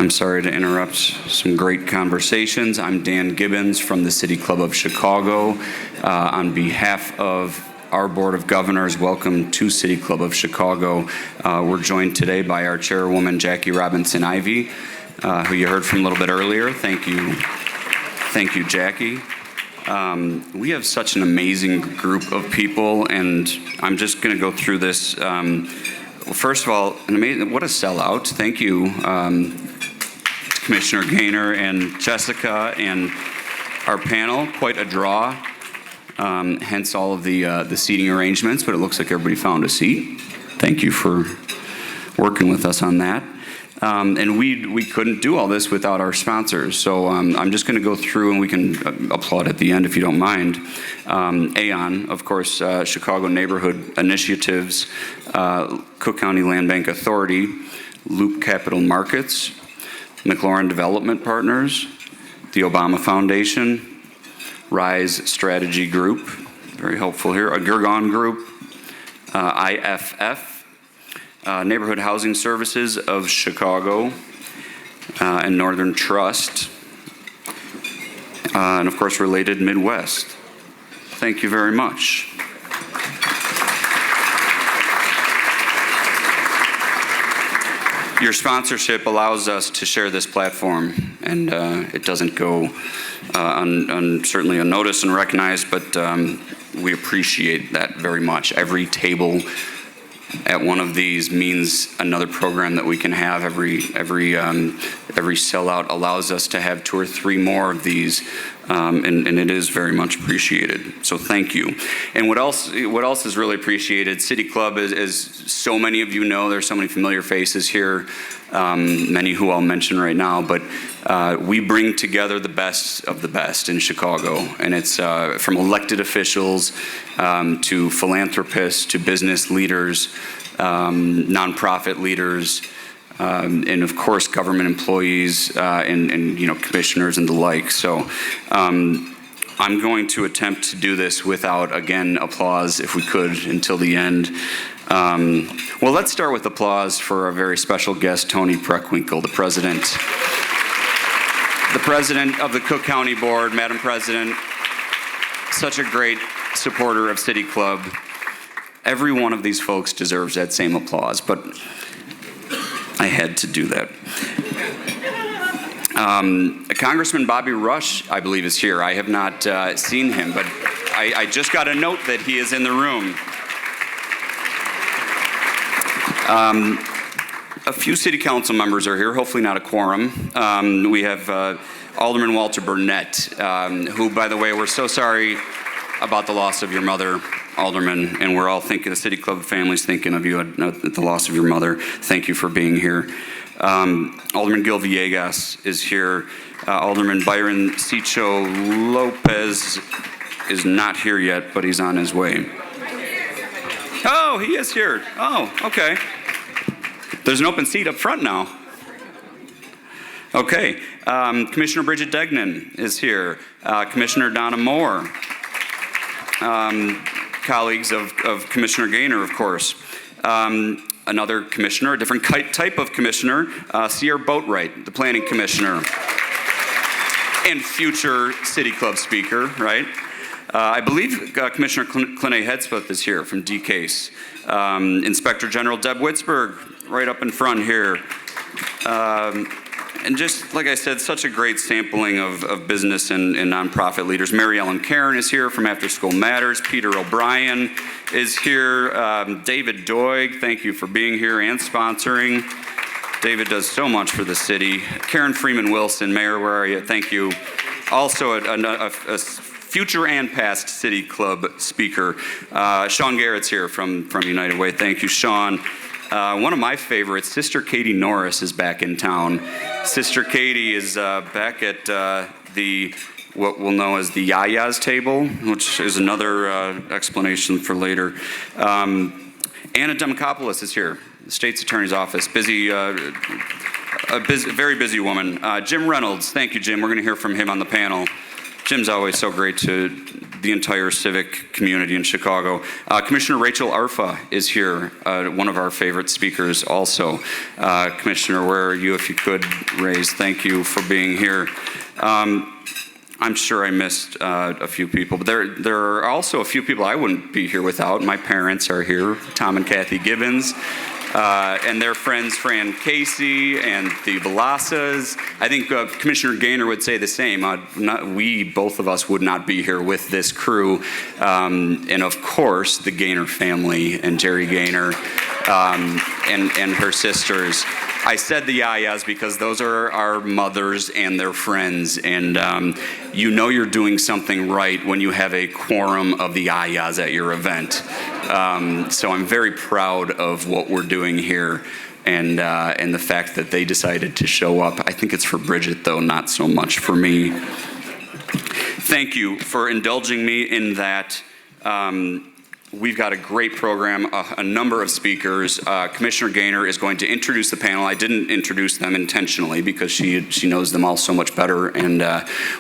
I'm sorry to interrupt some great conversations. I'm Dan Gibbons from the City Club of Chicago. On behalf of our Board of Governors, welcome to City Club of Chicago. We're joined today by our chairwoman, Jackie Robinson-Ivy, who you heard from a little bit earlier. Thank you, Jackie. We have such an amazing group of people, and I'm just going to go through this. Well, first of all, what a sellout. Thank you, Commissioner Gaynor and Jessica and our panel. Quite a draw, hence all of the seating arrangements, but it looks like everybody found a seat. Thank you for working with us on that. And we couldn't do all this without our sponsors. So I'm just going to go through, and we can applaud at the end if you don't mind. Aon, of course, Chicago Neighborhood Initiatives, Cook County Land Bank Authority, Loop Capital Markets, McLaurin Development Partners, the Obama Foundation, Rise Strategy Group, very helpful here, a Gergon Group, IFF, Neighborhood Housing Services of Chicago, and Northern Trust, and of course Related Midwest. Thank you very much. Your sponsorship allows us to share this platform, and it doesn't go certainly unnoticed and recognized, but we appreciate that very much. Every table at one of these means another program that we can have. Every sellout allows us to have 2 or 3 more of these, and it is very much appreciated. So thank you. And what else is really appreciated? City Club, as so many of you know, there's so many familiar faces here, many who I'll mention right now, but we bring together the best of the best in Chicago, and it's from elected officials to philanthropists to business leaders, nonprofit leaders, and of course government employees and commissioners and the like. So I'm going to attempt to do this without, again, applause if we could until the end. Well, let's start with applause for our very special guest, Tony Preckwinkle, the president of the Cook County Board. Madam President, such a great supporter of City Club. Every one of these folks deserves that same applause, but I had to do that. Congressman Bobby Rush, I believe, is here. I have not seen him, but I just got a note that he is in the room. A few city council members are here, hopefully not a quorum. We have Alderman Walter Burnett, who, by the way, we're so sorry about the loss of your mother, Alderman, and we're all thinking, the City Club family's thinking of you at the loss of your mother. Thank you for being here. Alderman Gil Villegas is here. Alderman Byron Cicho Lopez is not here yet, but he's on his way. Oh, he is here. Oh, okay. There's an open seat up front now. Okay. Commissioner Bridget Degnan is here. Commissioner Donna Moore. Colleagues of Commissioner Gaynor, of course. Another commissioner, a different type of commissioner, Sierra Boatwright, the planning commissioner, and future City Club speaker, right? I believe Commissioner Clinay Hedspeth is here from DCASE. Inspector General Deb Witzberg, right up in front here. And just like I said, such a great sampling of business and nonprofit leaders. Mary Ellen Karen is here from After School Matters. Peter O'Brien is here. David Doig, thank you for being here and sponsoring. David does so much for the city. Karen Freeman Wilson, Mayor, where are you? Thank you. Also a future and past City Club speaker. Sean Garrett's here from United Way. Thank you, Sean. One of my favorites, Sister Katie Norris, is back in town. Sister Katie is back at what we'll know as the Yaya's table, which is another explanation for later. Anna Demokopoulos is here, the state's attorney's office. Very busy woman. Jim Reynolds, thank you, Jim. We're going to hear from him on the panel. Jim's always so great to the entire civic community in Chicago. Commissioner Rachel Arfa is here, one of our favorite speakers also. Commissioner, where are you, if you could raise? Thank you for being here. I'm sure I missed a few people, but there are also a few people I wouldn't be here without. My parents are here, Tom and Kathy Gibbons, and their friends Fran Casey and the Velasas. I think Commissioner Gaynor would say the same. Both of us would not be here with this crew. And of course, the Gaynor family and Jerry Gaynor and her sisters. I said the Yayas because those are our mothers and their friends, and you know you're doing something right when you have a quorum of the Yayas at your event. So I'm very proud of what we're doing here, and the fact that they decided to show up. I think it's for Bridget, though, not so much for me. Thank you for indulging me in that. We've got a great program, a number of speakers. Commissioner Gaynor is going to introduce the panel. I didn't introduce them intentionally because she knows them all so much better, and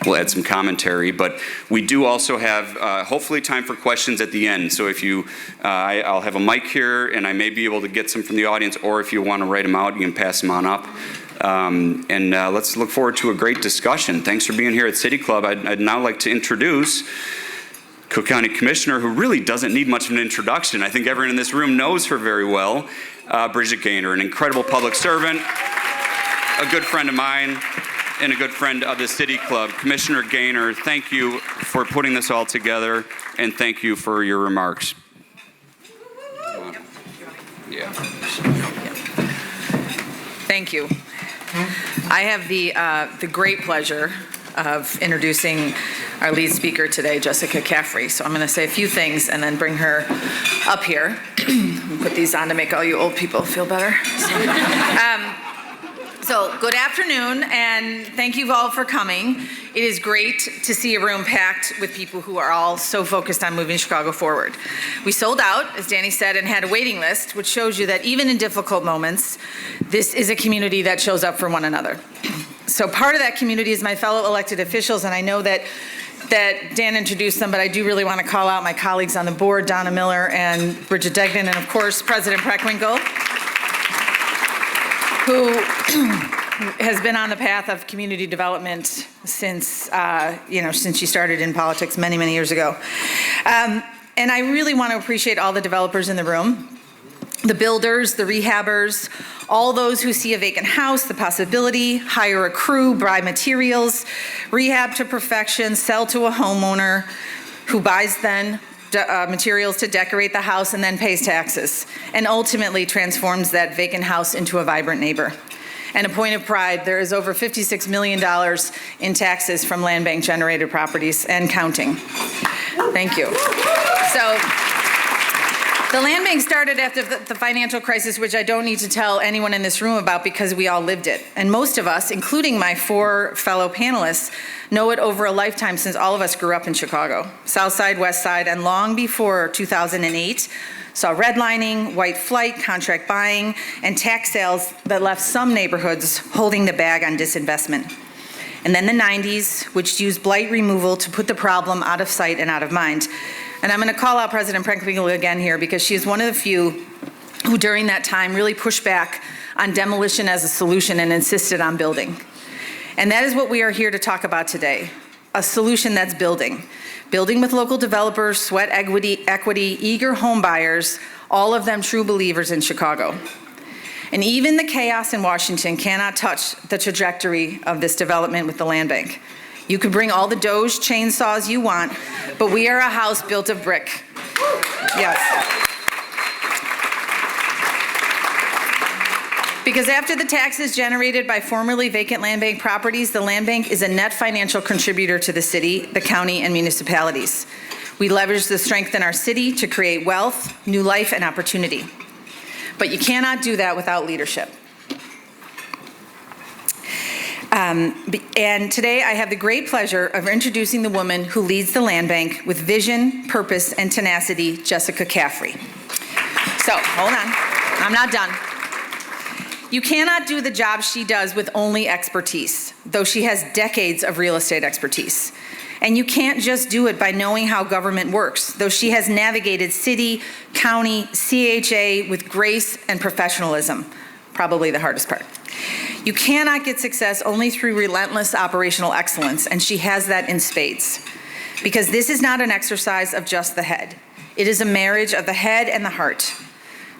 we'll add some commentary. But we do also have hopefully time for questions at the end. So if you, I'll have a mic here, and I may be able to get some from the audience, or if you want to write them out, you can pass them on up. And let's look forward to a great discussion. Thanks for being here at City Club. I'd now like to introduce Cook County Commissioner, who really doesn't need much of an introduction. I think everyone in this room knows her very well. Bridget Gaynor, an incredible public servant, a good friend of mine, and a good friend of the City Club. Commissioner Gaynor, thank you for putting this all together, and thank you for your remarks. Yeah. Thank you. I have the great pleasure of introducing our lead speaker today, Jessica Caffrey. So I'm going to say a few things and then bring her up here. Put these on to make all you old people feel better. So good afternoon, and thank you all for coming. It is great to see a room packed with people who are all so focused on moving Chicago forward. We sold out, as Danny said, and had a waiting list, which shows you that even in difficult moments, this is a community that shows up for one another. So part of that community is my fellow elected officials, and I know that Dan introduced them, but I do really want to call out my colleagues on the board, Donna Miller and Bridget Degnan, and of course, President Preckwinkle, who has been on the path of community development since she started in politics many, many years ago. And I really want to appreciate all the developers in the room, the builders, the rehabbers, all those who see a vacant house, the possibility, hire a crew, buy materials, rehab to perfection, sell to a homeowner who buys then materials to decorate the house and then pays taxes, and ultimately transforms that vacant house into a vibrant neighbor. And a point of pride, there is over $56 million in taxes from land bank generated properties and counting. Thank you. So, the land bank started after the financial crisis, which I don't need to tell anyone in this room about because we all lived it. And most of us, including my 4 fellow panelists, know it over a lifetime since all of us grew up in Chicago. South Side, West Side, and long before 2008, saw redlining, white flight, contract buying, and tax sales that left some neighborhoods holding the bag on disinvestment. And then the 90s, which used blight removal to put the problem out of sight and out of mind. And I'm going to call out President Preckwinkle again here because she is one of the few who during that time really pushed back on demolition as a solution and insisted on building. And that is what we are here to talk about today, a solution that's building. Building with local developers, sweat equity, eager home buyers, all of them true believers in Chicago. And even the chaos in Washington cannot touch the trajectory of this development with the land bank. You could bring all the Doge chainsaws you want, but we are a house built of brick. Yes. Because after the taxes generated by formerly vacant land bank properties, the land bank is a net financial contributor to the city, the county, and municipalities. We leverage the strength in our city to create wealth, new life, and opportunity. But you cannot do that without leadership. And today I have the great pleasure of introducing the woman who leads the land bank with vision, purpose, and tenacity, Jessica Caffrey. So, hold on, I'm not done. You cannot do the job she does with only expertise, though she has decades of real estate expertise. And you can't just do it by knowing how government works, though she has navigated city, county, CHA with grace and professionalism, probably the hardest part. You cannot get success only through relentless operational excellence, and she has that in spades. Because this is not an exercise of just the head. It is a marriage of the head and the heart.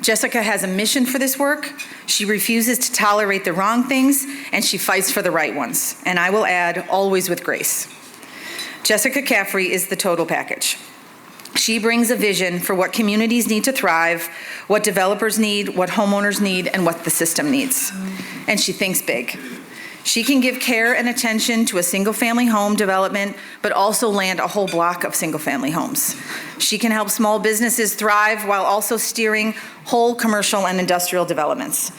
Jessica has a mission for this work. She refuses to tolerate the wrong things, and she fights for the right ones. And I will add, always with grace. Jessica Caffrey is the total package. She brings a vision for what communities need to thrive, what developers need, what homeowners need, and what the system needs. And she thinks big. She can give care and attention to a single-family home development, but also land a whole block of single-family homes. She can help small businesses thrive while also steering whole commercial and industrial developments.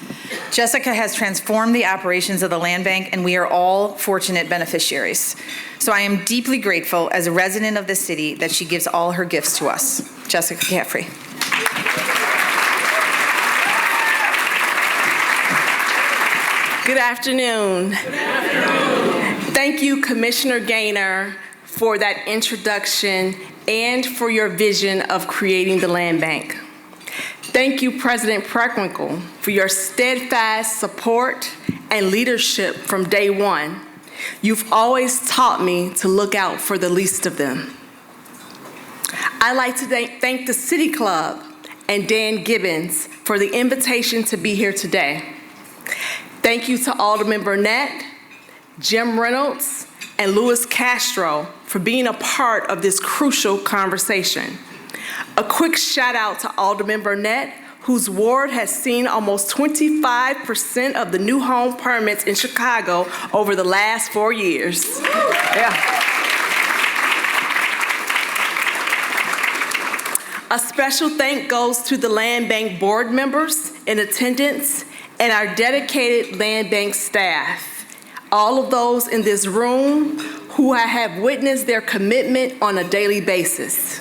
Jessica has transformed the operations of the land bank, and we are all fortunate beneficiaries. So I am deeply grateful as a resident of this city that she gives all her gifts to us. Jessica Caffrey. Good afternoon. Good afternoon. Thank you, Commissioner Gaynor, for that introduction and for your vision of creating the land bank. Thank you, President Preckwinkle, for your steadfast support and leadership from day one. You've always taught me to look out for the least of them. I'd like to thank the City Club and Dan Gibbons for the invitation to be here today. Thank you to Alderman Burnett, Jim Reynolds, and Louis Castro for being a part of this crucial conversation. A quick shout out to Alderman Burnett, whose ward has seen almost 25% of the new home permits in Chicago over the last 4 years. Yeah. A special thank goes to the Land Bank board members in attendance and our dedicated land bank staff, all of those in this room who I have witnessed their commitment on a daily basis.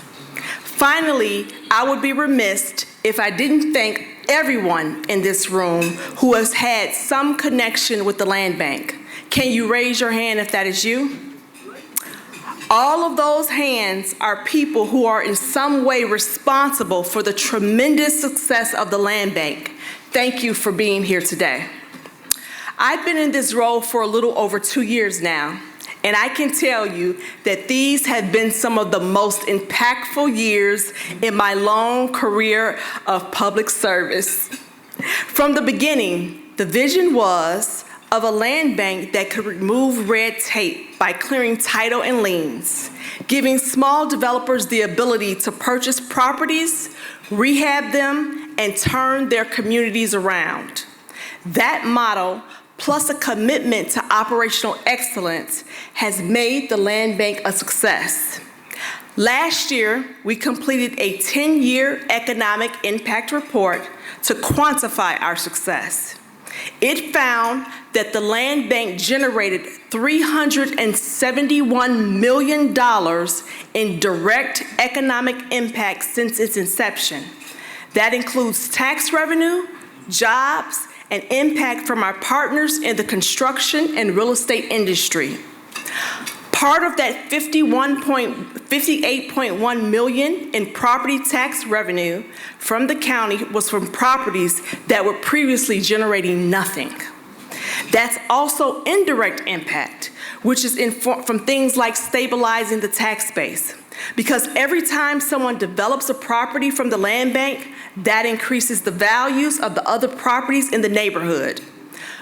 Finally, I would be remiss if I didn't thank everyone in this room who has had some connection with the land bank. Can you raise your hand if that is you? All of those hands are people who are in some way responsible for the tremendous success of the land bank. Thank you for being here today. I've been in this role for a little over 2 years now, and I can tell you that these have been some of the most impactful years in my long career of public service. From the beginning, the vision was of a land bank that could remove red tape by clearing title and liens, giving small developers the ability to purchase properties, rehab them, and turn their communities around. That model, plus a commitment to operational excellence, has made the land bank a success. Last year, we completed a 10-year economic impact report to quantify our success. It found that the land bank generated $371 million in direct economic impact since its inception. That includes tax revenue, jobs, and impact from our partners in the construction and real estate industry. Part of that $58.1 million in property tax revenue from the county was from properties that were previously generating nothing. That's also indirect impact, which is from things like stabilizing the tax base. Because every time someone develops a property from the land bank, that increases the values of the other properties in the neighborhood.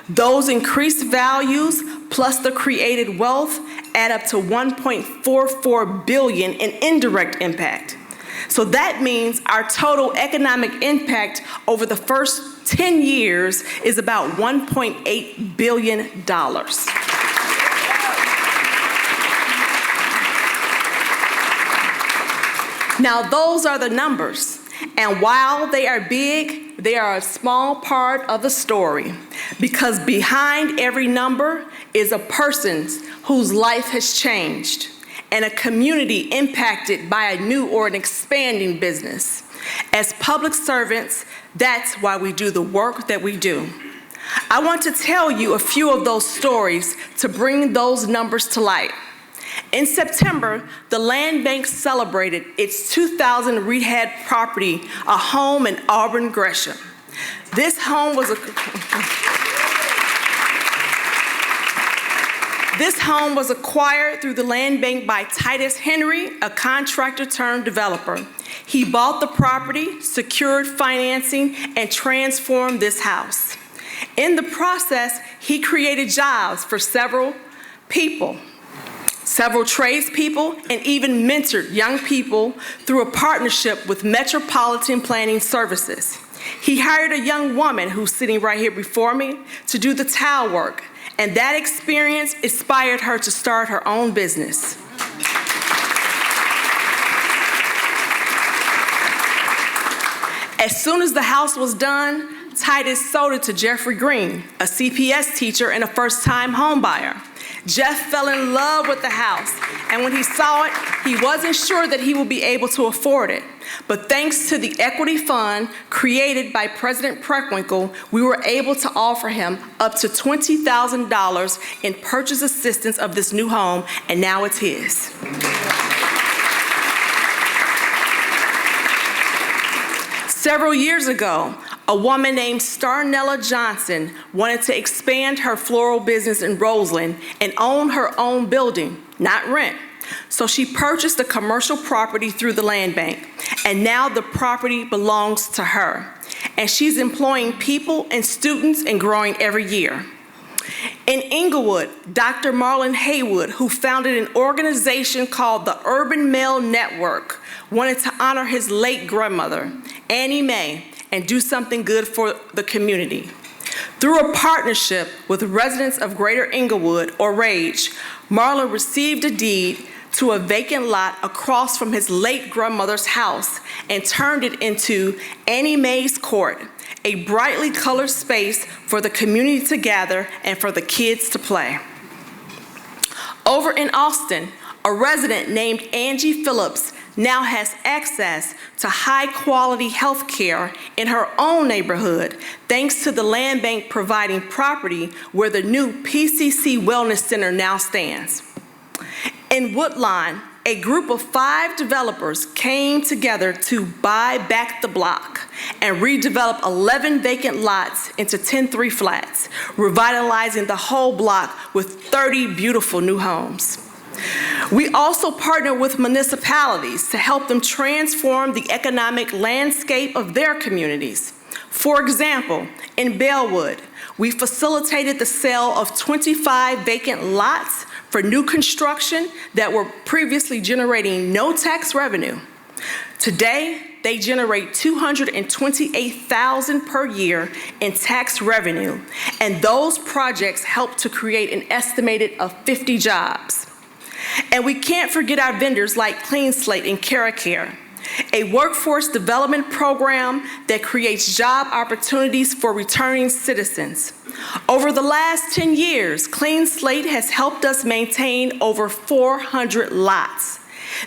Those increased values plus the created wealth add up to $1.44 billion in indirect impact. So that means our total economic impact over the first 10 years is about $1.8 billion. Now, those are the numbers. And while they are big, they are a small part of the story, because behind every number is a person whose life has changed and a community impacted by a new or an expanding business. As public servants, that's why we do the work that we do. I want to tell you a few of those stories to bring those numbers to light. In September, the Land Bank celebrated its 2000 rehabbed property, a home in Auburn, Gresham. This home was acquired through the Land Bank by Titus Henry, a contractor turned developer. He bought the property, secured financing, and transformed this house. In the process, he created jobs for several tradespeople, and even mentored young people through a partnership with Metropolitan Planning Services. He hired a young woman who's sitting right here before me to do the tile work, and that experience inspired her to start her own business. As soon as the house was done, Titus sold it to Jeffrey Green, a CPS teacher and a first-time home buyer. Jeff fell in love with the house, and when he saw it, he wasn't sure that he would be able to afford it. But thanks to the equity fund created by President Preckwinkle, we were able to offer him up to $20,000 in purchase assistance of this new home, and now it's his. Several years ago, a woman named Starnella Johnson wanted to expand her floral business in Roseland and own her own building, not rent. So she purchased a commercial property through the Land Bank, and now the property belongs to her. And she's employing people and students and growing every year. In Inglewood, Dr. Marlon Haywood, who founded an organization called the Urban Male Network, wanted to honor his late grandmother, Annie Mae, and do something good for the community. Through a partnership with residents of Greater Inglewood, or RAGE, Marlon received a deed to a vacant lot across from his late grandmother's house and turned it into Annie Mae's Court, a brightly colored space for the community to gather and for the kids to play. Over in Austin, a resident named Angie Phillips now has access to high-quality health care in her own neighborhood, thanks to the Land Bank providing property where the new PCC Wellness Center now stands. In Woodlawn, a group of 5 developers came together to buy back the block and redevelop 11 vacant lots into 10-3 flats, revitalizing the whole block with 30 beautiful new homes. We also partner with municipalities to help them transform the economic landscape of their communities. For example, in Bellwood, we facilitated the sale of 25 vacant lots for new construction that were previously generating no tax revenue. Today, they generate $228,000 per year in tax revenue, and those projects help to create an estimated of 50 jobs. And we can't forget our vendors like Clean Slate and CareCare, a workforce development program that creates job opportunities for returning citizens. Over the last 10 years, Clean Slate has helped us maintain over 400 lots.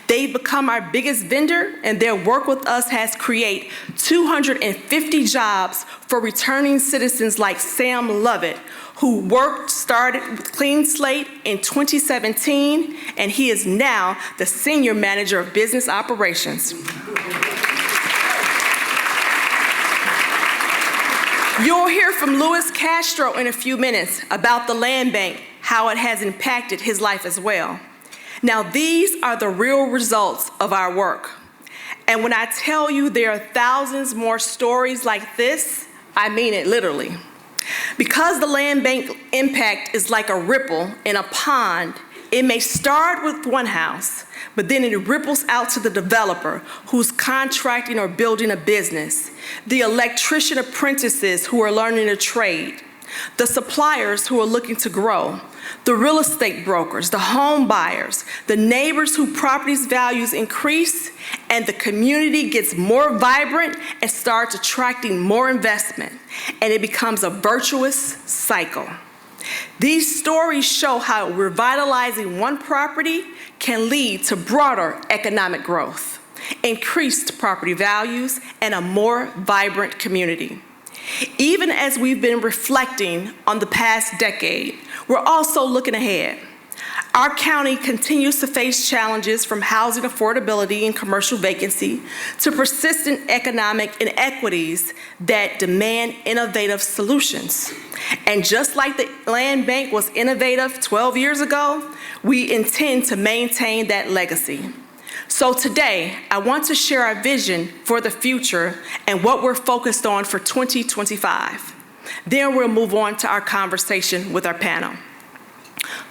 They've become our biggest vendor, and their work with us has created 250 jobs for returning citizens like Sam Lovett, who started with Clean Slate in 2017, and he is now the Senior Manager of Business Operations. You'll hear from Louis Castro in a few minutes about the Land Bank, how it has impacted his life as well. Now, these are the real results of our work. And when I tell you there are thousands more stories like this, I mean it literally. Because the Land Bank impact is like a ripple in a pond, it may start with one house, but then it ripples out to the developer who's contracting or building a business, the electrician apprentices who are learning a trade, the suppliers who are looking to grow, the real estate brokers, the home buyers, the neighbors whose properties values increase, and the community gets more vibrant and starts attracting more investment, and it becomes a virtuous cycle. These stories show how revitalizing one property can lead to broader economic growth, increased property values, and a more vibrant community. Even as we've been reflecting on the past decade, we're also looking ahead. Our county continues to face challenges from housing affordability and commercial vacancy to persistent economic inequities that demand innovative solutions. And just like the land bank was innovative 12 years ago, we intend to maintain that legacy. So today, I want to share our vision for the future and what we're focused on for 2025. Then we'll move on to our conversation with our panel.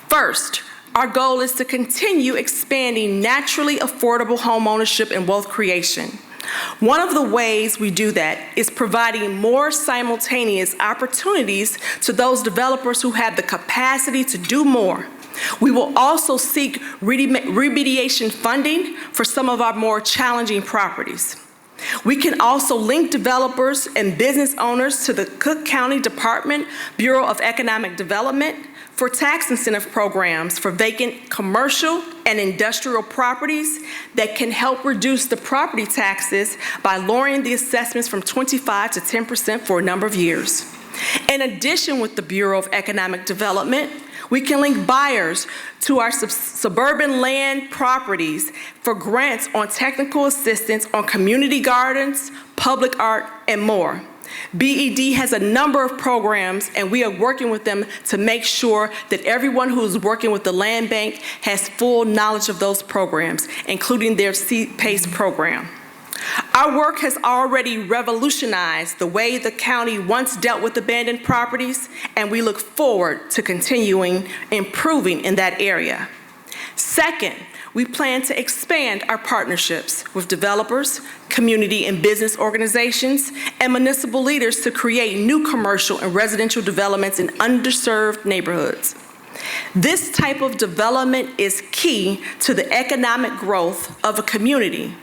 First, our goal is to continue expanding naturally affordable home ownership and wealth creation. One of the ways we do that is providing more simultaneous opportunities to those developers who have the capacity to do more. We will also seek remediation funding for some of our more challenging properties. We can also link developers and business owners to the Cook County Department Bureau of Economic Development for tax incentive programs for vacant commercial and industrial properties that can help reduce the property taxes by lowering the assessments from 25% to 10% for a number of years. In addition, with the Bureau of Economic Development, we can link buyers to our suburban land properties for grants on technical assistance on community gardens, public art, and more. BED has a number of programs, and we are working with them to make sure that everyone who is working with the land bank has full knowledge of those programs, including their CPACE program. Our work has already revolutionized the way the county once dealt with abandoned properties, and we look forward to continuing improving in that area. Second, we plan to expand our partnerships with developers, community and business organizations, and municipal leaders to create new commercial and residential developments in underserved neighborhoods. This type of development is key to the economic growth of a community.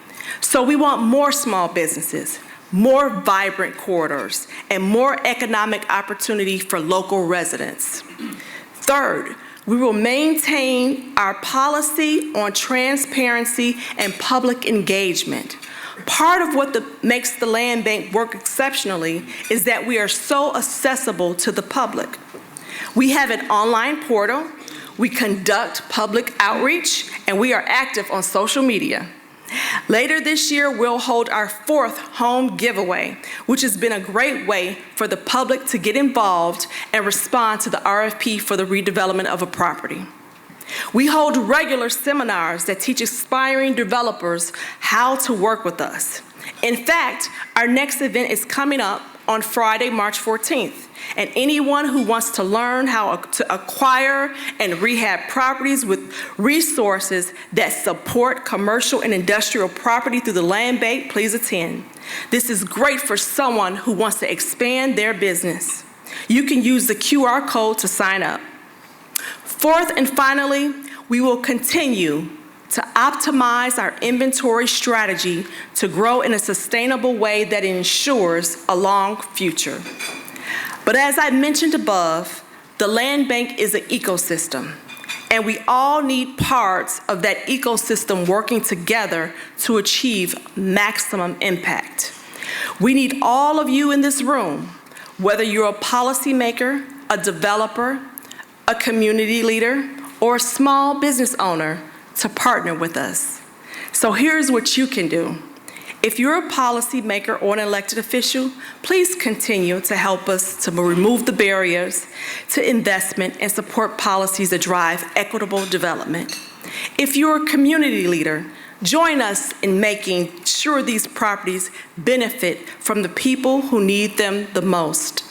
So we want more small businesses, more vibrant corridors, and more economic opportunity for local residents. Third, we will maintain our policy on transparency and public engagement. Part of what makes the land bank work exceptionally is that we are so accessible to the public. We have an online portal, we conduct public outreach, and we are active on social media. Later this year, we'll hold our 4th home giveaway, which has been a great way for the public to get involved and respond to the RFP for the redevelopment of a property. We hold regular seminars that teach aspiring developers how to work with us. In fact, our next event is coming up on Friday, March 14th. And anyone who wants to learn how to acquire and rehab properties with resources that support commercial and industrial property through the land bank, please attend. This is great for someone who wants to expand their business. You can use the QR code to sign up. Fourth and finally, we will continue to optimize our inventory strategy to grow in a sustainable way that ensures a long future. But as I mentioned above, the land bank is an ecosystem, and we all need parts of that ecosystem working together to achieve maximum impact. We need all of you in this room, whether you're a policymaker, a developer, a community leader, or a small business owner, to partner with us. So here's what you can do. If you're a policymaker or an elected official, please continue to help us to remove the barriers to investment and support policies that drive equitable development. If you're a community leader, join us in making sure these properties benefit from the people who need them the most.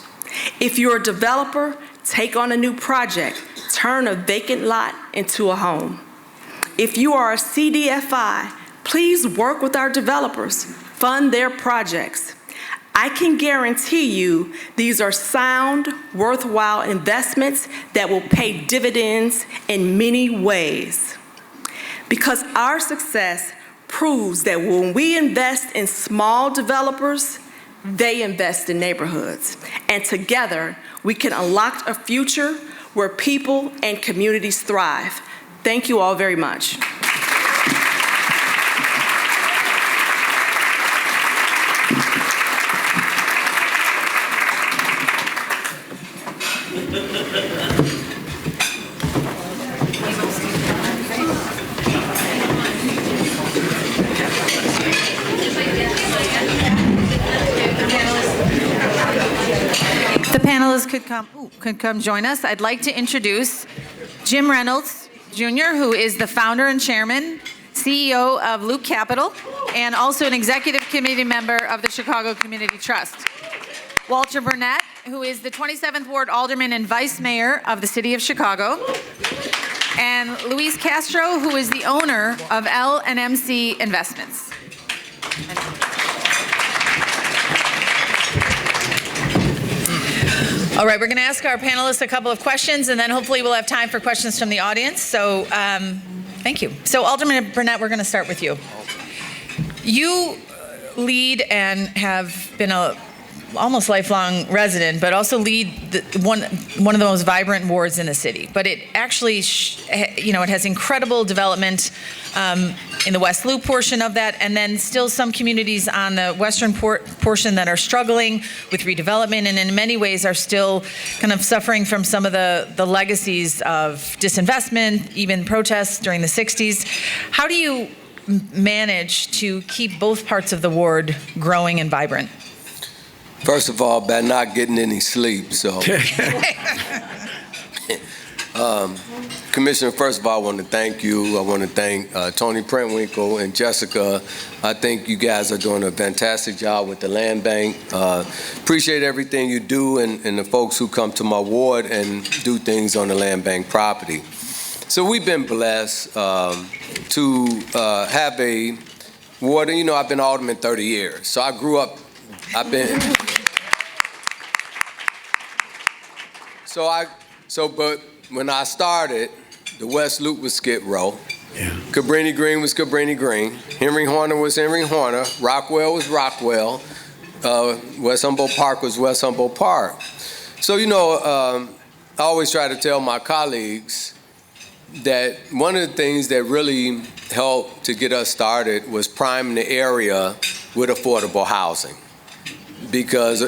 If you're a developer, take on a new project, turn a vacant lot into a home. If you are a CDFI, please work with our developers, fund their projects. I can guarantee you these are sound, worthwhile investments that will pay dividends in many ways. Because our success proves that when we invest in small developers, they invest in neighborhoods. And together, we can unlock a future where people and communities thrive. Thank you all very much. could come join us, I'd like to introduce Jim Reynolds Jr., who is the founder and chairman, CEO of Loop Capital, and also an executive committee member of the Chicago Community Trust. Walter Burnett, who is the 27th Ward Alderman and Vice Mayor of the City of Chicago. And Luis Castro, who is the owner of L&MC Investments. All right, we're going to ask our panelists a couple of questions, and then hopefully we'll have time for questions from the audience. So thank you. So Alderman Burnett, we're going to start with you. You lead and have been a almost lifelong resident, but also lead one of the most vibrant wards in the city. But it actually, it has incredible development in the West Loop portion of that, and then still some communities on the western portion that are struggling with redevelopment, and in many ways are still kind of suffering from some of the legacies of disinvestment, even protests during the 60s. How do you manage to keep both parts of the ward growing and vibrant? First of all, by not getting any sleep, so. Commissioner, first of all, I want to thank you. I want to thank Tony Prentwinkle and Jessica. I think you guys are doing a fantastic job with the land bank. Appreciate everything you do and the folks who come to my ward and do things on the land bank property. So we've been blessed to have a ward. You know, I've been Alderman 30 years, so I grew up. But when I started, the West Loop was Skid Row. Yeah. Cabrini Green was Cabrini Green. Henry Horner was Henry Horner. Rockwell was Rockwell. West Humboldt Park was West Humboldt Park. So, I always try to tell my colleagues that one of the things that really helped to get us started was priming the area with affordable housing. Because,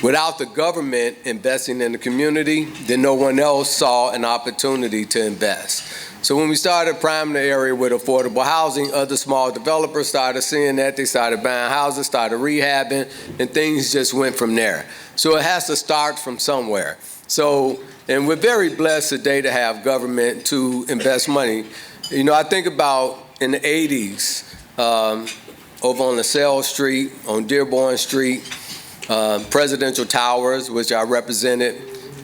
without the government investing in the community, then no one else saw an opportunity to invest. So when we started priming the area with affordable housing, other small developers started seeing that. They started buying houses, started rehabbing, and things just went from there. So it has to start from somewhere. So, and we're very blessed today to have government to invest money. I think about in the 80s, over on LaSalle Street, on Dearborn Street, Presidential Towers, which I represented,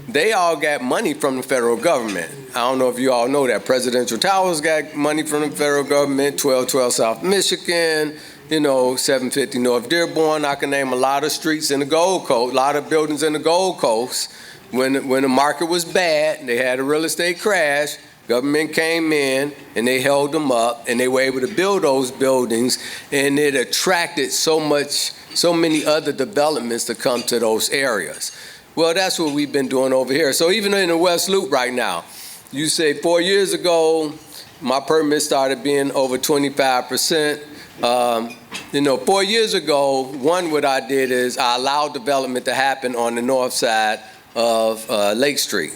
they all got money from the federal government. I don't know if you all know that. Presidential Towers got money from the federal government, 1212 South Michigan, 750 North Dearborn. I can name a lot of streets in the Gold Coast, a lot of buildings in the Gold Coast. When the market was bad, they had a real estate crash, government came in and they held them up and they were able to build those buildings, and it attracted so many other developments to come to those areas. Well, that's what we've been doing over here. So even in the West Loop right now, you say 4 years ago, my permit started being over 25%. 4 years ago, what I did is I allowed development to happen on the north side of Lake Street.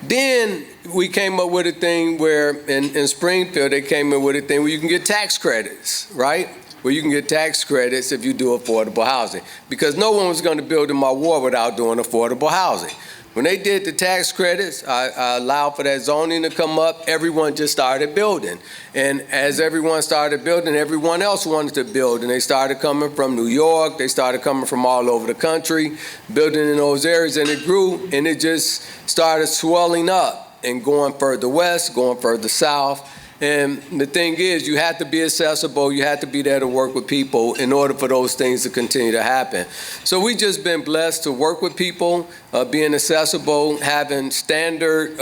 Then we came up with a thing where in Springfield, they came up with a thing where you can get tax credits, right? Where you can get tax credits if you do affordable housing. Because no one was going to build in my ward without doing affordable housing. When they did the tax credits, I allowed for that zoning to come up. Everyone just started building. And as everyone started building, everyone else wanted to build. And they started coming from New York. They started coming from all over the country, building in those areas. And it grew, and it just started swelling up and going further west, going further south. And the thing is, you have to be accessible. You have to be there to work with people in order for those things to continue to happen. So we've just been blessed to work with people, being accessible, having standard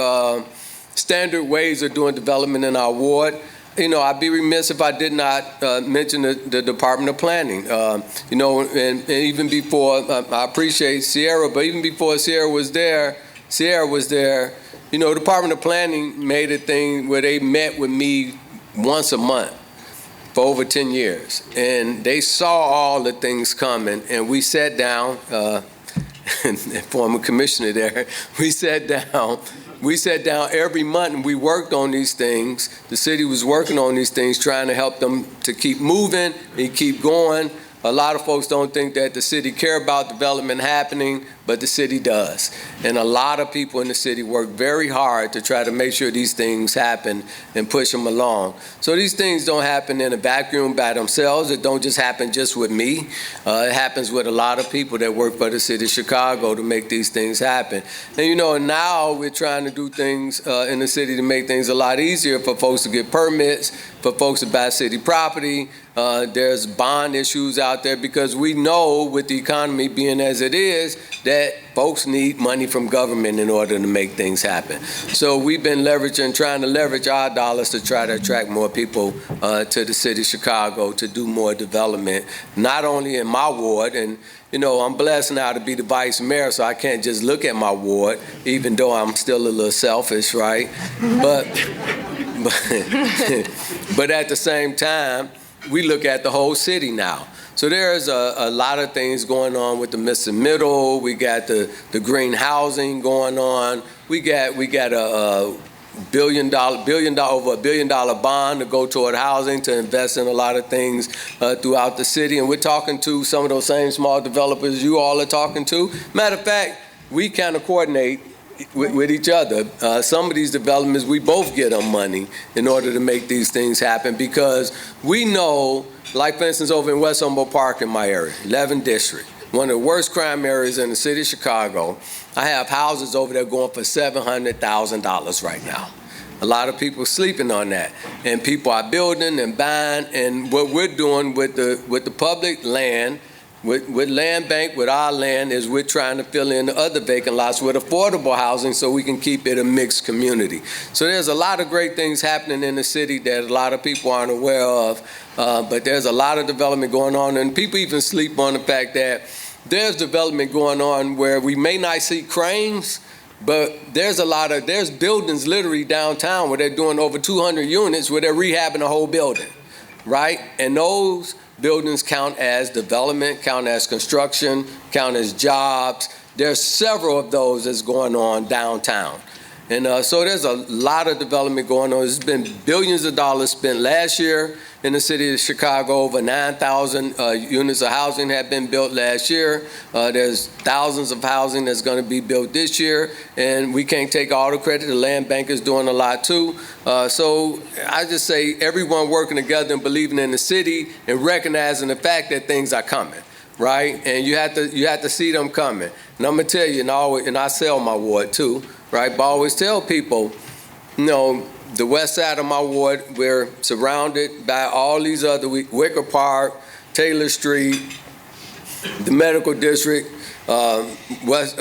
ways of doing development in our ward. I'd be remiss if I did not mention the Department of Planning. And even before, I appreciate Sierra, but even before Sierra was there, Department of Planning made a thing where they met with me once a month for over 10 years. And they saw all the things coming, and we sat down, and former commissioner there, we sat down every month and we worked on these things. The city was working on these things, trying to help them to keep moving and keep going. A lot of folks don't think that the city care about development happening, but the city does. And a lot of people in the city work very hard to try to make sure these things happen and push them along. So these things don't happen in a vacuum by themselves. It don't just happen just with me. It happens with a lot of people that work for the city of Chicago to make these things happen. And now we're trying to do things in the city to make things a lot easier for folks to get permits, for folks to buy city property. There's bond issues out there because we know with the economy being as it is that folks need money from government in order to make things happen. So we've been trying to leverage our dollars to try to attract more people to the city of Chicago to do more development, not only in my ward. And I'm blessed now to be the vice mayor, so I can't just look at my ward, even though I'm still a little selfish, right? But at the same time, we look at the whole city now. So there's a lot of things going on with the Missing Middle. We got the green housing going on. We got a over $1 billion bond to go toward housing to invest in a lot of things throughout the city. And we're talking to some of those same small developers you all are talking to. Matter of fact, we kind of coordinate with each other. Some of these developments, we both get them money in order to make these things happen because we know, like for instance over in West Humboldt Park in my area, 11th District, one of the worst crime areas in the city of Chicago. I have houses over there going for $700,000 right now. A lot of people sleeping on that, and people are building and buying. And what we're doing with the public land, with Land Bank, with our land, is we're trying to fill in the other vacant lots with affordable housing so we can keep it a mixed community. So there's a lot of great things happening in the city that a lot of people aren't aware of, but there's a lot of development going on, and people even sleep on the fact that there's development going on where we may not see cranes, but there's buildings literally downtown where they're doing over 200 units where they're rehabbing a whole building, right? And those buildings count as development, count as construction, count as jobs. There's several of those that's going on downtown. And so there's a lot of development going on. There's been billions of dollars spent last year in the city of Chicago. Over 9,000 units of housing have been built last year. There's thousands of housing that's going to be built this year. And we can't take all the credit. The Land Bank is doing a lot too. So I just say everyone working together and believing in the city and recognizing the fact that things are coming, right? And you have to see them coming. And I'm going to tell you, and I sell my ward too, right? But I always tell people, the west side of my ward, we're surrounded by all these other, Wicker Park, Taylor Street, the medical district, West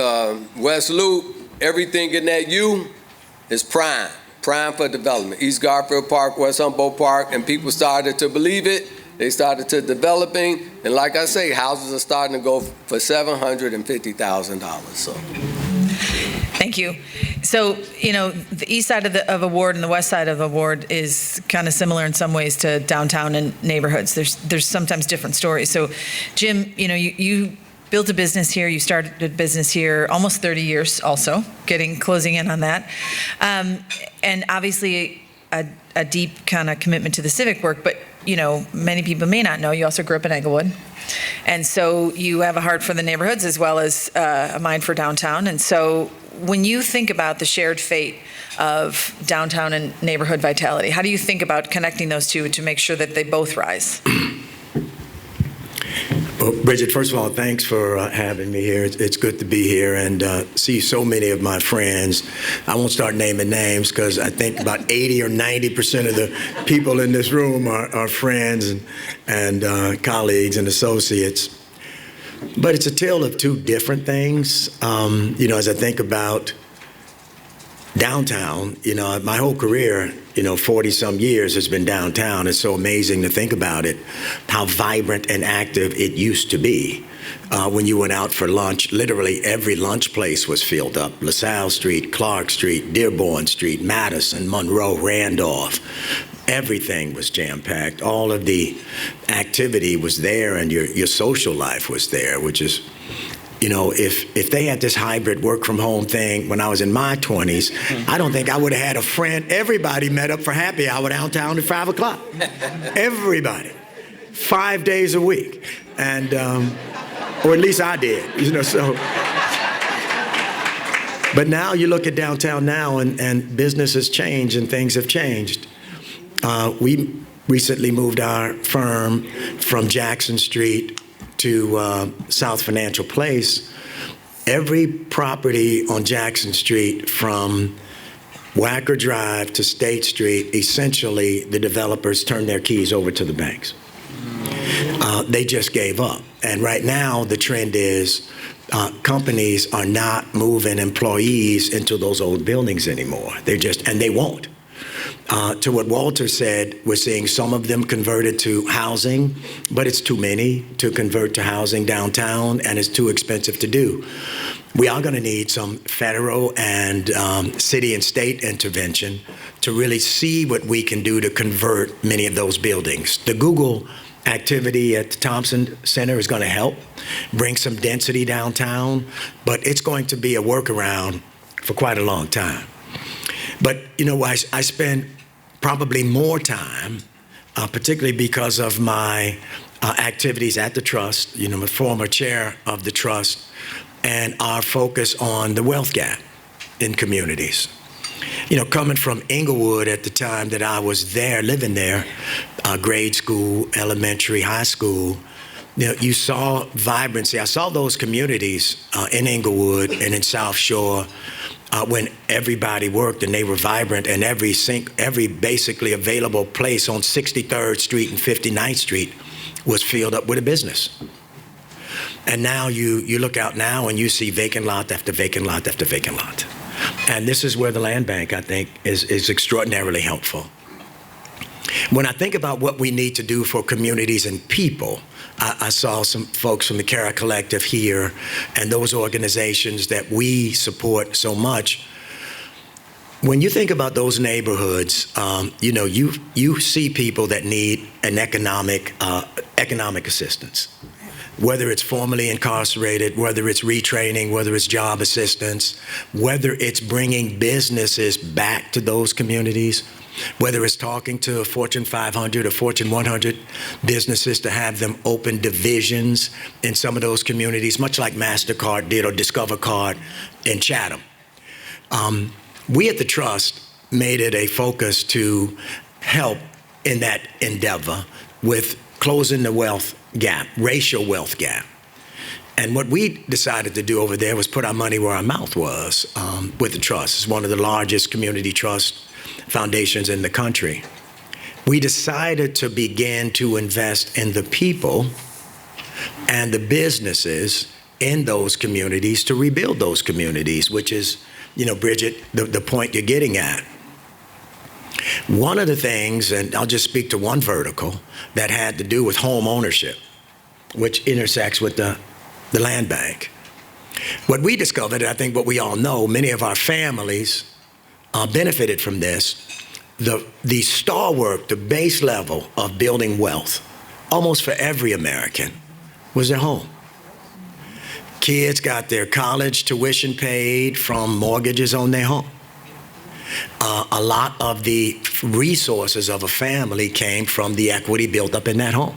Loop, everything in that U is prime for development. East Garfield Park, West Humboldt Park, and people started to believe it. They started to developing, and like I say, houses are starting to go for $750,000. So. Thank you. So, the east side of a ward and the west side of a ward is kind of similar in some ways to downtown and neighborhoods. There's sometimes different stories. So, Jim, you built a business here. You started a business here almost 30 years also, closing in on that. And obviously a deep kind of commitment to the civic work, but many people may not know you also grew up in Englewood. And so you have a heart for the neighborhoods as well as a mind for downtown. And so when you think about the shared fate of downtown and neighborhood vitality, how do you think about connecting those two to make sure that they both rise? Well, Bridget, first of all, thanks for having me here. It's good to be here and see so many of my friends. I won't start naming names because I think about 80 or 90% of the people in this room are friends and colleagues and associates. But it's a tale of two different things. As I think about downtown, my whole career, 40-some years has been downtown. It's so amazing to think about it, how vibrant and active it used to be. When you went out for lunch, literally every lunch place was filled up. LaSalle Street, Clark Street, Dearborn Street, Madison, Monroe, Randolph. Everything was jam-packed. All of the activity was there, and your social life was there, which is, if they had this hybrid work from home thing when I was in my 20s, I don't think I would have had a friend. Everybody met up for happy hour downtown at 5 o'clock. Everybody. 5 days a week. And, or at least I did, so. But now you look at downtown now, and business has changed and things have changed. We recently moved our firm from Jackson Street to South Financial Place. Every property on Jackson Street from Wacker Drive to State Street, essentially the developers turned their keys over to the banks. They just gave up. And right now the trend is companies are not moving employees into those old buildings anymore. And they won't. To what Walter said, we're seeing some of them converted to housing, but it's too many to convert to housing downtown, and it's too expensive to do. We are going to need some federal and city and state intervention to really see what we can do to convert many of those buildings. The Google activity at the Thompson Center is going to help bring some density downtown, but it's going to be a workaround for quite a long time. But, you know, I spend probably more time, particularly because of my activities at the trust, you know, I'm a former chair of the trust, and our focus on the wealth gap in communities. You know, coming from Inglewood at the time that I was there, living there, grade school, elementary, high school, you know, you saw vibrancy. I saw those communities in Inglewood and in South Shore when everybody worked and they were vibrant, and every basically available place on 63rd Street and 59th Street was filled up with a business. And now you look out now and you see vacant lot after vacant lot after vacant lot. And this is where the land bank, I think, is extraordinarily helpful. When I think about what we need to do for communities and people, I saw some folks from the Cara Collective here and those organizations that we support so much. When you think about those neighborhoods, you know, you see people that need an economic assistance. Whether it's formerly incarcerated, whether it's retraining, whether it's job assistance, whether it's bringing businesses back to those communities, whether it's talking to Fortune 500 or Fortune 100 businesses to have them open divisions in some of those communities, much like MasterCard did or Discover Card in Chatham. We at the Trust made it a focus to help in that endeavor with closing the wealth gap, racial wealth gap. And what we decided to do over there was put our money where our mouth was with the Trust. It's one of the largest community trust foundations in the country. We decided to begin to invest in the people and the businesses in those communities to rebuild those communities, which is, you know, Bridget, the point you're getting at. One of the things, and I'll just speak to one vertical, that had to do with home ownership, which intersects with the land bank. What we discovered, and I think what we all know, many of our families benefited from this. The stalwart, the base level of building wealth, almost for every American, was their home. Kids got their college tuition paid from mortgages on their home. A lot of the resources of a family came from the equity built up in that home.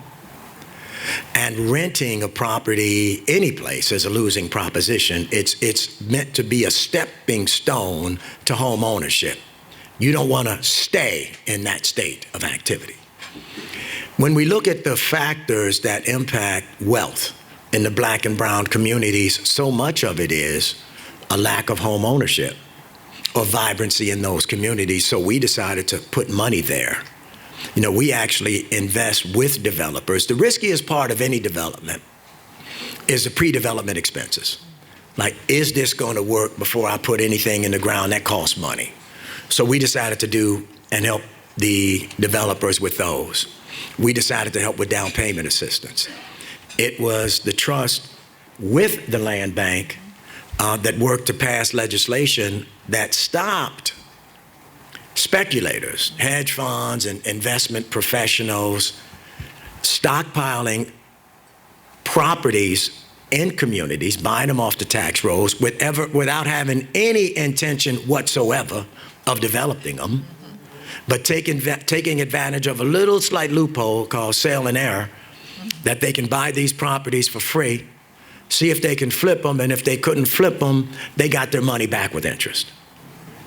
And renting a property any place is a losing proposition. It's meant to be a stepping stone to home ownership. You don't want to stay in that state of activity. When we look at the factors that impact wealth in the Black and brown communities, so much of it is a lack of home ownership or vibrancy in those communities. So we decided to put money there. You know, we actually invest with developers. The riskiest part of any development is the pre-development expenses. Like, is this going to work before I put anything in the ground? That costs money. So we decided to do and help the developers with those. We decided to help with down payment assistance. It was the trust with the land bank that worked to pass legislation that stopped speculators, hedge funds, and investment professionals stockpiling properties in communities, buying them off the tax rolls without having any intention whatsoever of developing them, but taking advantage of a little slight loophole called sale and error, that they can buy these properties for free see if they can flip them, and if they couldn't flip them, they got their money back with interest.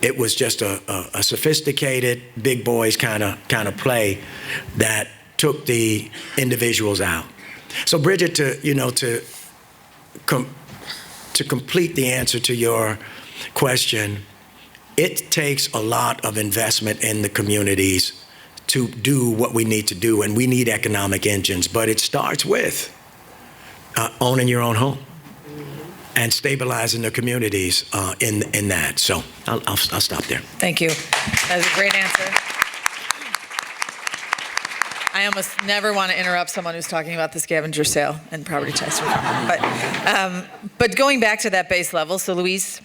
It was just a sophisticated, big boys kind of play that took the individuals out. So Bridget, to complete the answer to your question, it takes a lot of investment in the communities to do what we need to do, and we need economic engines, but it starts with owning your own home and stabilizing the communities in that. So I'll stop there. Thank you. That was a great answer. I almost never want to interrupt someone who's talking about the scavenger sale and property tax reform. But going back to that base level, so Luis,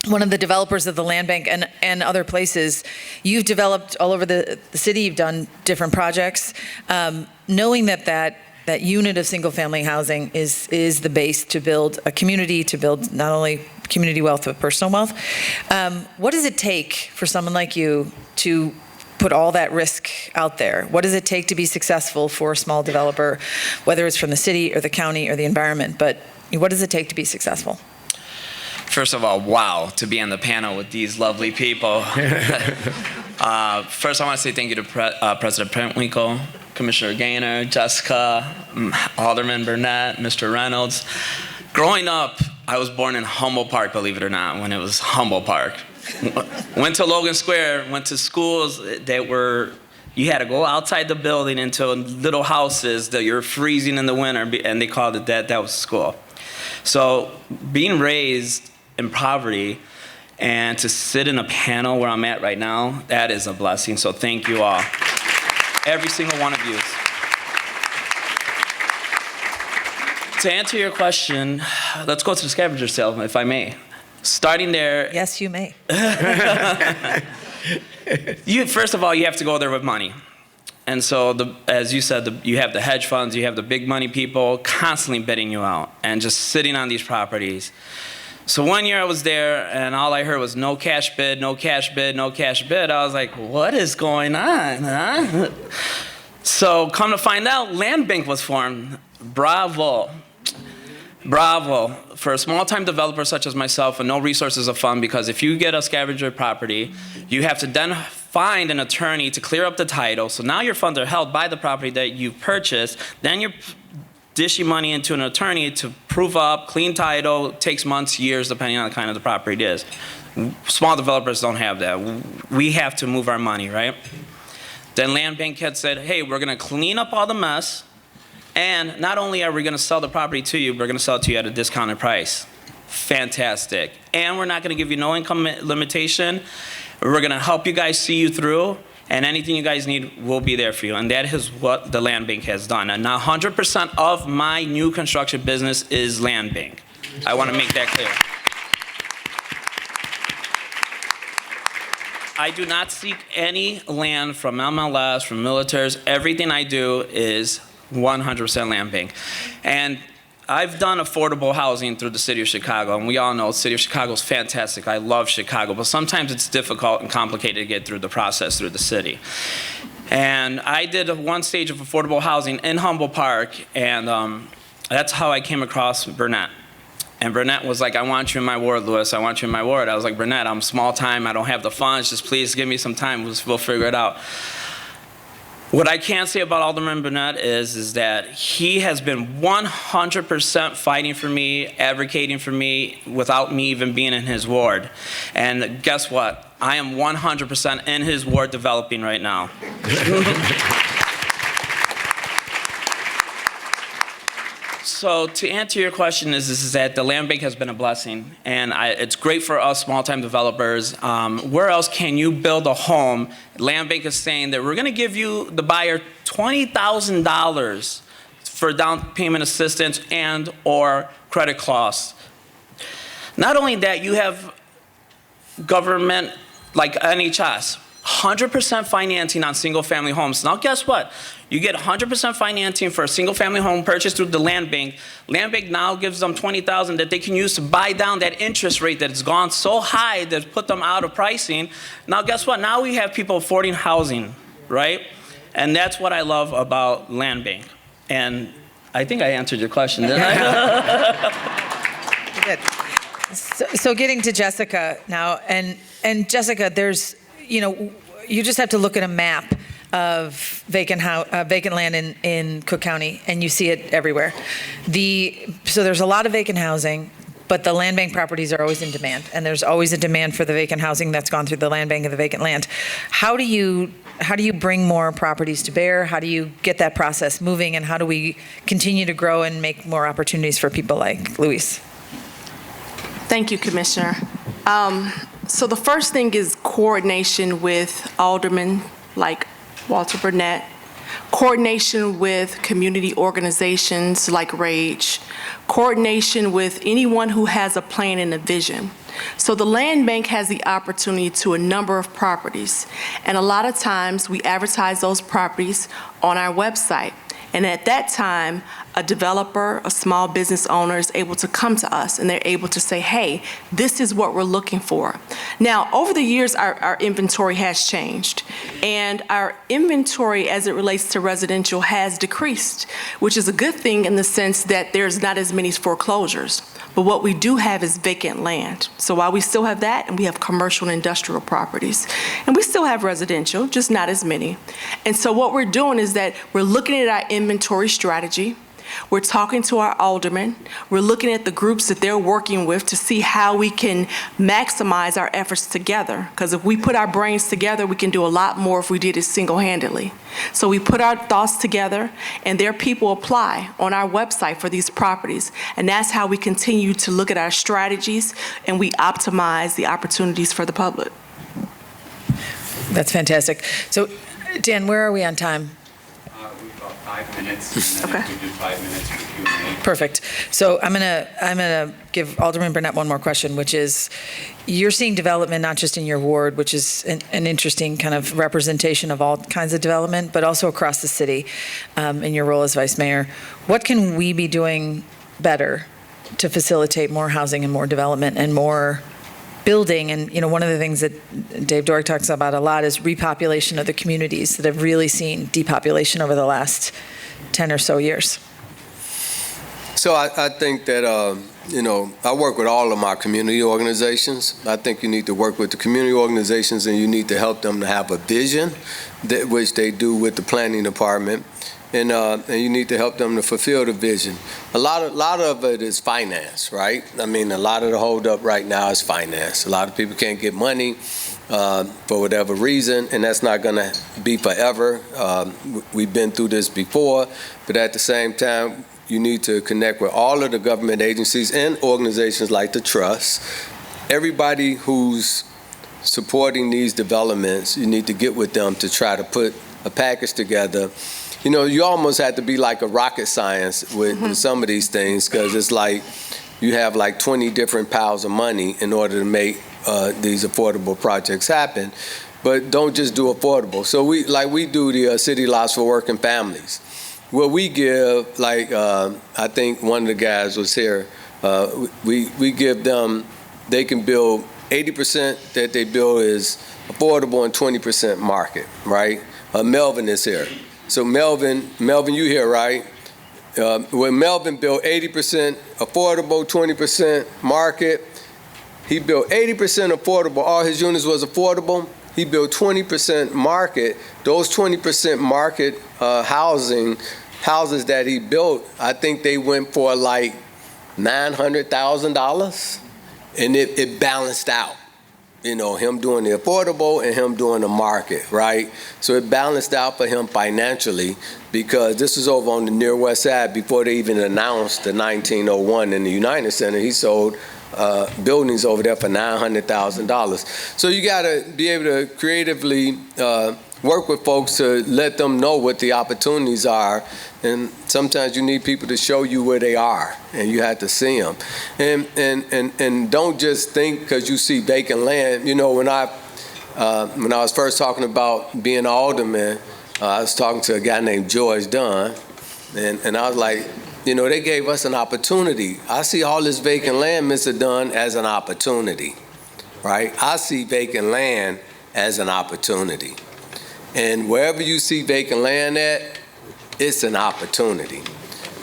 one of the developers of the land bank and other places, you've developed all over the city, you've done different projects. Knowing that unit of single-family housing is the base to build a community, to build not only community wealth, but personal wealth. What does it take for someone like you to put all that risk out there? What does it take to be successful for a small developer, whether it's from the city or the county or the environment? But what does it take to be successful? First of all, wow, to be on the panel with these lovely people. First, I want to say thank you to President Pentwinkle, Commissioner Gaynor, Jessica, Alderman Burnett, Mr. Reynolds. Growing up, I was born in Humboldt Park, believe it or not, when it was Humboldt Park. Went to Logan Square, went to schools that were, you had to go outside the building into little houses that you're freezing in the winter, and they called it that was school. So being raised in poverty and to sit in a panel where I'm at right now, that is a blessing. So thank you all. Every single one of you. To answer your question, let's go to the scavenger sale, if I may. Starting there. Yes, you may. First of all, you have to go there with money. And so, as you said, you have the hedge funds, you have the big money people constantly bidding you out and just sitting on these properties. So one year I was there and all I heard was no cash bid, no cash bid, no cash bid. I was like, what is going on, huh? So come to find out, Land Bank was formed. Bravo. Bravo. For a small-time developer such as myself with no resources of fund, because if you get a scavenger property, you have to then find an attorney to clear up the title. So now your funds are held by the property that you purchased. Then you're dishing money into an attorney to prove up, clean title. It takes months, years, depending on the kind of the property it is. Small developers don't have that. We have to move our money, right? Then Land Bank had said, hey, we're going to clean up all the mess. And not only are we going to sell the property to you, we're going to sell it to you at a discounted price. Fantastic. And we're not going to give you no income limitation. We're going to help you guys see you through, and anything you guys need will be there for you. And that is what the Land Bank has done. And now 100% of my new construction business is Land Bank. I want to make that clear. I do not seek any land from MLS, from militaries. Everything I do is 100% Land Bank. And I've done affordable housing through the city of Chicago, and we all know the city of Chicago is fantastic. I love Chicago, but sometimes it's difficult and complicated to get through the process through the city. And I did one stage of affordable housing in Humboldt Park, and that's how I came across Burnett. And Burnett was like, I want you in my ward, Louis. I want you in my ward. I was like, Burnett, I'm small time. I don't have the funds. Just please give me some time. We'll figure it out. What I can say about Alderman Burnett is that he has been 100% fighting for me, advocating for me, without me even being in his ward. And guess what? I am 100% in his ward developing right now. So to answer your question is that the Land Bank has been a blessing, and it's great for us small-time developers. Where else can you build a home? Land Bank is saying that we're going to give you, the buyer, $20,000 for down payment assistance and or credit costs. Not only that, you have government like NHS, 100% financing on single-family homes. Now guess what? You get 100% financing for a single-family home purchased through the Land Bank. Land Bank now gives them $20,000 that they can use to buy down that interest rate that has gone so high that put them out of pricing. Now guess what? Now we have people affording housing, right? And that's what I love about Land Bank. And I think I answered your question, didn't I? Good. So getting to Jessica now, and Jessica, there's, you just have to look at a map of vacant land in Cook County, and you see it everywhere. So there's a lot of vacant housing, but the land bank properties are always in demand, and there's always a demand for the vacant housing that's gone through the land bank of the vacant land. How do you bring more properties to bear? How do you get that process moving, and how do we continue to grow and make more opportunities for people like Luis? Thank you, Commissioner. So the first thing is coordination with aldermen like Walter Burnett, coordination with community organizations like RAGE, coordination with anyone who has a plan and a vision. So the land bank has the opportunity to a number of properties, and a lot of times we advertise those properties on our website. And at that time, a developer, a small business owner is able to come to us, and they're able to say, hey, this is what we're looking for. Now, over the years, our inventory has changed, and our inventory as it relates to residential has decreased, which is a good thing in the sense that there's not as many foreclosures. But what we do have is vacant land. So while we still have that, and we have commercial and industrial properties, and we still have residential, just not as many. And so what we're doing is that we're looking at our inventory strategy. We're talking to our aldermen. We're looking at the groups that they're working with to see how we can maximize our efforts together. Because if we put our brains together, we can do a lot more if we did it single-handedly. So we put our thoughts together, and their people apply on our website for these properties. And that's how we continue to look at our strategies, and we optimize the opportunities for the public. That's fantastic. So, Dan, where are we on time? We've got 5 minutes, and then Okay. we do 5 minutes for Q&A. Perfect. So I'm gonna give Alderman Burnett one more question, which is, you're seeing development not just in your ward, which is an interesting kind of representation of all kinds of development, but also across the city in your role as vice mayor. What can we be doing better to facilitate more housing and more development and more building? And one of the things that Dave Dorick talks about a lot is repopulation of the communities that have really seen depopulation over the last 10 or so years. So I think that, I work with all of my community organizations. I think you need to work with the community organizations, and you need to help them to have a vision, which they do with the planning department. And you need to help them to fulfill the vision. A lot of it is finance, right? I mean, a lot of the holdup right now is finance. A lot of people can't get money for whatever reason, and that's not going to be forever. We've been through this before, but at the same time, you need to connect with all of the government agencies and organizations like the Trust. Everybody who's supporting these developments, you need to get with them to try to put a package together. You almost have to be like a rocket science with some of these things, because it's like you have like 20 different piles of money in order to make these affordable projects happen. But don't just do affordable. So we do the city lots for working families. Well, we give, I think one of the guys was here, we give them, they can build 80% that they build is affordable and 20% market, right? Melvin is here. So Melvin, you here, right? When Melvin built 80% affordable, 20% market, he built 80% affordable. All his units was affordable. He built 20% market. Those 20% market houses that he built, I think they went for like $900,000, and it balanced out. Him doing the affordable and him doing the market, right? So it balanced out for him financially, because this is over on the near west side before they even announced the 1901 in the United Center. He sold buildings over there for $900,000. So you got to be able to creatively work with folks to let them know what the opportunities are. And sometimes you need people to show you where they are, and you have to see them. And don't just think because you see vacant land. When I was first talking about being an alderman, I was talking to a guy named George Dunn, and I was like, they gave us an opportunity. I see all this vacant land, Mr. Dunn, as an opportunity, right? I see vacant land as an opportunity. And wherever you see vacant land at, it's an opportunity.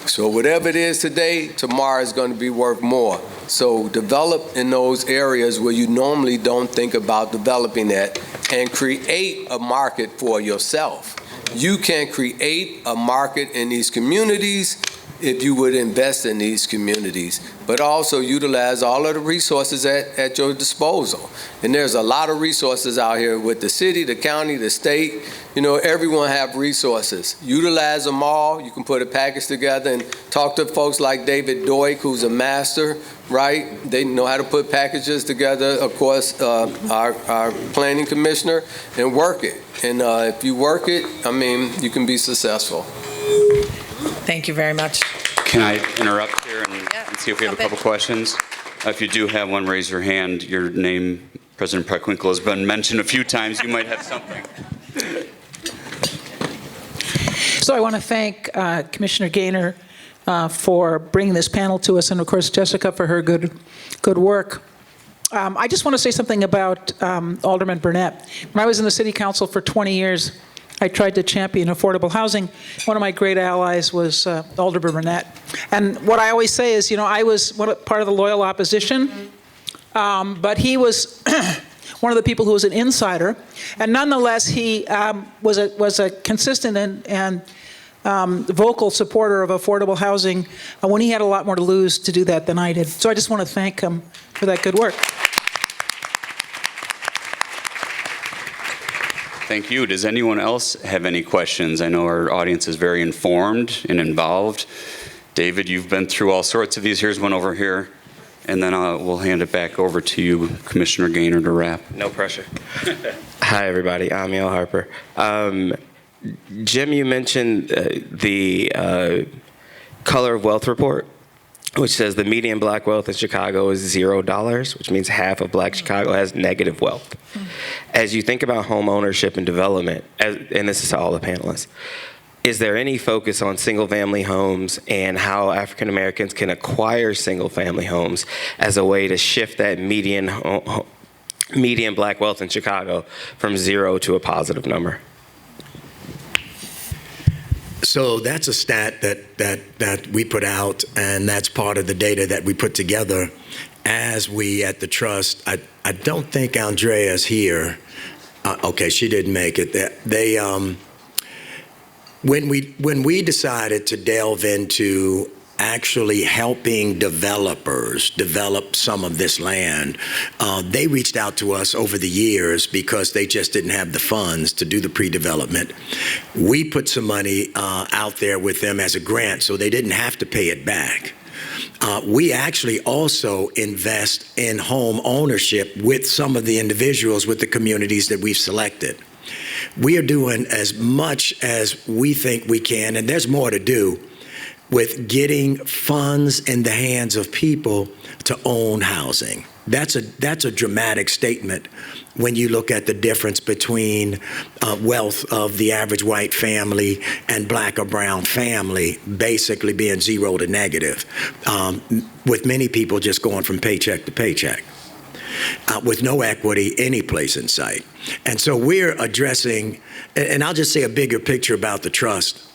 So whatever it is today, tomorrow is going to be worth more. So develop in those areas where you normally don't think about developing at, and create a market for yourself. You can create a market in these communities if you would invest in these communities, but also utilize all of the resources at your disposal. And there's a lot of resources out here with the city, the county, the state. You know, everyone have resources. Utilize them all. You can put a package together and talk to folks like David Doig, who's a master, right? They know how to put packages together, of course, our planning commissioner, and work it. And if you work it, I mean, you can be successful. Thank you very much. Can I interrupt here and see if we have a couple questions? If you do have one, raise your hand. Your name, President Preckwinkle, has been mentioned a few times. You might have something. So I want to thank Commissioner Gaynor for bringing this panel to us, and of course Jessica for her good work. I just want to say something about Alderman Burnett. When I was in the City Council for 20 years, I tried to champion affordable housing. One of my great allies was Alderman Burnett. And what I always say is, you know, I was part of the loyal opposition, but he was one of the people who was an insider. And nonetheless, he was a consistent and vocal supporter of affordable housing when he had a lot more to lose to do that than I did. So I just want to thank him for that good work. Thank you. Does anyone else have any questions? I know our audience is very informed and involved. David, you've been through all sorts of these. Here's one over here. And then we'll hand it back over to you, Commissioner Gaynor, to wrap. No pressure. Hi, everybody. I'm Neil Harper. Jim, you mentioned the Color of Wealth report, which says the median black wealth in Chicago is $0, which means half of black Chicago has negative wealth. As you think about home ownership and development, and this is to all the panelists, is there any focus on single-family homes and how African Americans can acquire single-family homes as a way to shift that median black wealth in Chicago from 0 to a positive number? So that's a stat that we put out, and that's part of the data that we put together as we at the Trust. I don't think Andrea's here. Okay, she didn't make it. They when we decided to delve into actually helping developers develop some of this land, they reached out to us over the years because they just didn't have the funds to do the pre-development. We put some money out there with them as a grant, so they didn't have to pay it back. We actually also invest in home ownership with some of the individuals with the communities that we've selected. We are doing as much as we think we can, and there's more to do with getting funds in the hands of people to own housing. That's a dramatic statement when you look at the difference between wealth of the average white family and black or brown family basically being 0 to negative, with many people just going from paycheck to paycheck, with no equity any place in sight. And so we're addressing, and I'll just say a bigger picture about the Trust.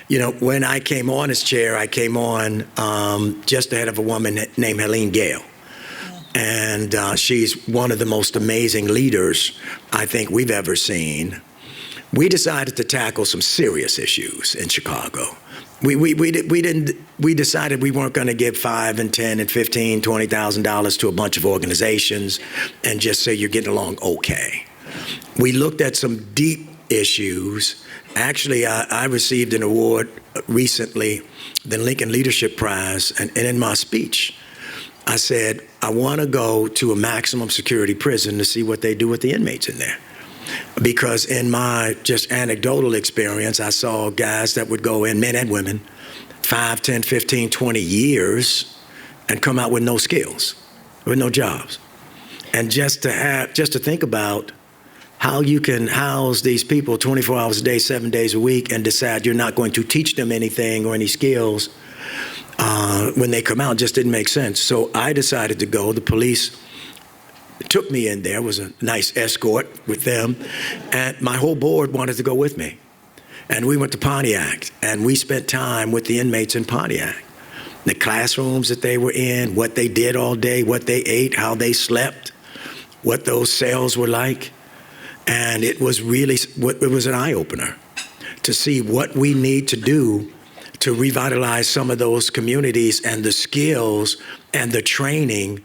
You know, when I came on as chair, I came on just ahead of a woman named Helene Gale. And she's one of the most amazing leaders I think we've ever seen. We decided to tackle some serious issues in Chicago. We decided we weren't going to give $5,000 and $10,000 and $15,000, $20,000 to a bunch of organizations and just say you're getting along okay. We looked at some deep issues. Actually, I received an award recently, the Lincoln Leadership Prize, and in my speech, I said, I want to go to a maximum security prison to see what they do with the inmates in there. Because in my just anecdotal experience, I saw guys that would go in, men and women, 5, 10, 15, 20 years and come out with no skills, with no jobs. And just to think about how you can house these people 24 hours a day, 7 days a week, and decide you're not going to teach them anything or any skills when they come out just didn't make sense. So I decided to go. The police took me in there. It was a nice escort with them. And my whole board wanted to go with me. And we went to Pontiac, and we spent time with the inmates in Pontiac. The classrooms that they were in, what they did all day, what they ate, how they slept, what those cells were like. And it was an eye-opener to see what we need to do to revitalize some of those communities, and the skills and the training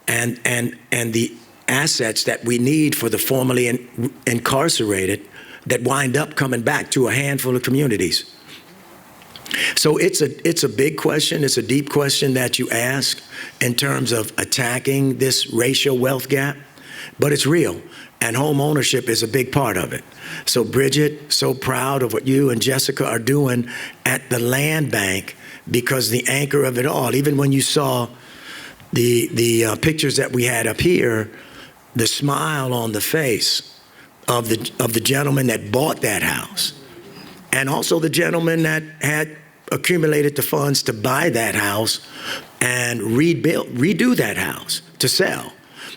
and the assets that we need for the formerly incarcerated that wind up coming back to a handful of communities. So it's a big question. It's a deep question that you ask in terms of attacking this racial wealth gap, but it's real, and home ownership is a big part of it. So Bridget, so proud of what you and Jessica are doing at the land bank, because the anchor of it all, even when you saw the pictures that we had up here, the smile on the face of the gentleman that bought that house, and also the gentleman that had accumulated the funds to buy that house and redo that house to sell.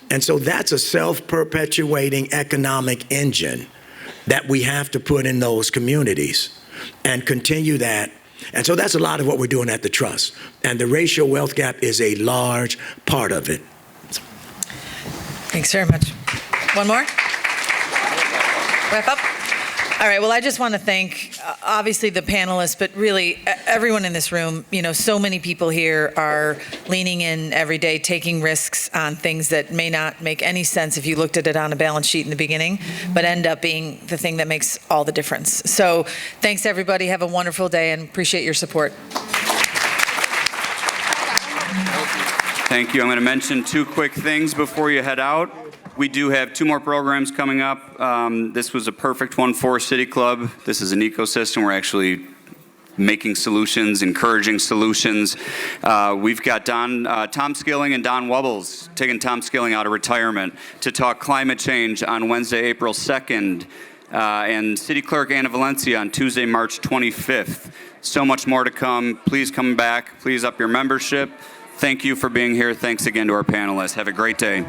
And so that's a self-perpetuating economic engine that we have to put in those communities and continue that. And so that's a lot of what we're doing at the Trust. And the racial wealth gap is a large part of it. Thanks very much. One more? Wrap up? All right, well, I just want to thank, obviously, the panelists, but really everyone in this room. You know, so many people here are leaning in every day, taking risks on things that may not make any sense if you looked at it on a balance sheet in the beginning, but end up being the thing that makes all the difference. So thanks, everybody. Have a wonderful day, and appreciate your support. Thank you. I'm going to mention two quick things before you head out. We do have 2 more programs coming up. This was a perfect one for City Club. This is an ecosystem. We're actually making solutions, encouraging solutions. We've got Tom Skilling and Don Wubbles, taking Tom Skilling out of retirement to talk climate change on Wednesday, April 2nd, and City Clerk Anna Valencia on Tuesday, March 25th. So much more to come. Please come back. Please up your membership. Thank you for being here. Thanks again to our panelists. Have a great day.